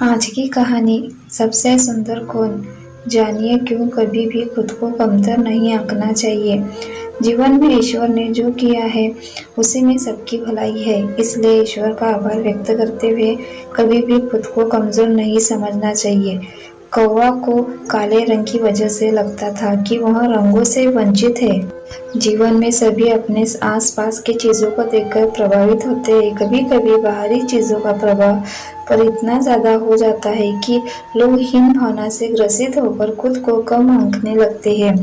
आज की कहानी सबसे सुंदर कौन, जानिए क्यों कभी भी खुद को कमतर नहीं आंकना चाहिए। जीवन में ईश्वर ने जो किया है उसी में सबकी भलाई है, इसलिए ईश्वर का आभार व्यक्त करते हुए कभी भी खुद को कमजोर नहीं समझना चाहिए। कौवा को काले रंग की वजह से लगता था कि वह रंगों से वंचित है। जीवन में सभी अपने आसपास की चीजों को देखकर प्रभावित होते हैं। कभी कभी बाहरी चीजों का प्रभाव पर इतना ज्यादा हो जाता है कि लोग हीन भावना से ग्रसित होकर खुद को कम आंकने लगते हैं।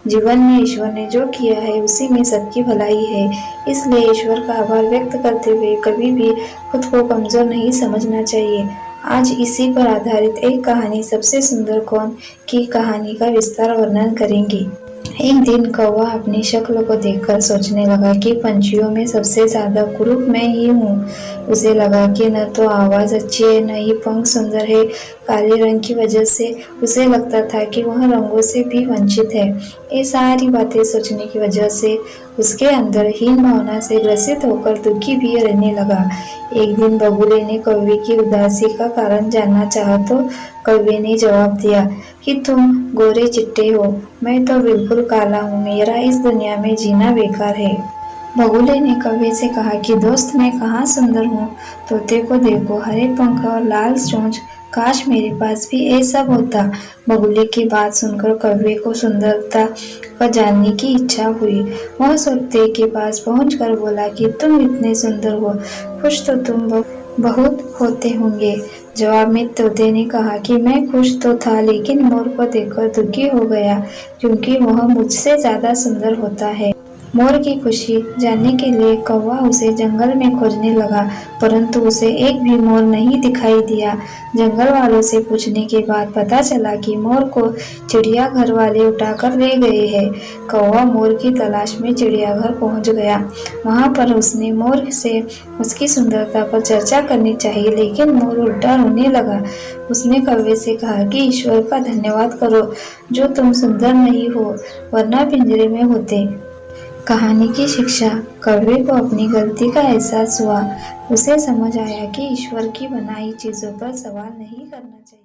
जीवन में ईश्वर ने जो किया है उसी में सबकी भलाई है, इसलिए ईश्वर का आभार व्यक्त करते हुए कभी भी खुद को कमजोर नहीं समझना चाहिए। आज इसी पर आधारित एक कहानी सबसे सुंदर कौन की कहानी का विस्तार वर्णन करेंगे। एक दिन कौवा अपनी शक्ल को देखकर सोचने लगा कि पंछियों में सबसे ज्यादा कुरूप मैं ही हूँ। उसे लगा कि न तो आवाज अच्छी है, न ही पंख सुंदर है। काले रंग की वजह से उसे लगता था कि वह रंगों से भी वंचित है। ये सारी बातें सोचने की वजह से उसके अंदर हीन भावना से ग्रसित होकर दुखी भी रहने लगा। एक दिन बगुले ने कौवे की उदासी का कारण जानना चाहा तो कौवे ने जवाब दिया कि तुम गोरे चिट्टे हो, मैं तो बिल्कुल काला हूँ, मेरा इस दुनिया में जीना बेकार है। बगुले ने कौवे से कहा कि दोस्त मैं कहाँ सुंदर हूँ, तोते को देखो, हरे पंख और लाल चोंच, काश मेरे पास भी ये सब होता। बगुले की बात सुनकर कौवे को सुंदरता का जानने की इच्छा हुई। वह तोते के पास पहुंचकर बोला कि तुम इतने सुंदर हो, खुश तो तुम बहुत होते होंगे। जवाब में तोते ने कहा कि मैं खुश तो था, लेकिन मोर को देखकर दुखी हो गया क्योंकि वह मुझसे ज्यादा सुंदर होता है। मोर की खुशी जानने के लिए कौवा उसे जंगल में खोजने लगा, परंतु उसे एक भी मोर नहीं दिखाई दिया। जंगल वालों से पूछने के बाद पता चला कि मोर को चिड़ियाघर वाले उठाकर ले गए हैं। कौवा मोर की तलाश में चिड़ियाघर पहुंच गया। वहां पर उसने मोर से उसकी सुंदरता पर चर्चा करनी चाहिए, लेकिन मोर उल्टा रोने लगा। उसने कौवे से कहा कि ईश्वर का धन्यवाद करो जो तुम सुंदर नहीं हो, वरना पिंजरे में होते। कहानी की शिक्षा, कौवे को अपनी गलती का एहसास हुआ। उसे समझ आया कि ईश्वर की बनाई चीजों पर सवाल नहीं करना चाहिए।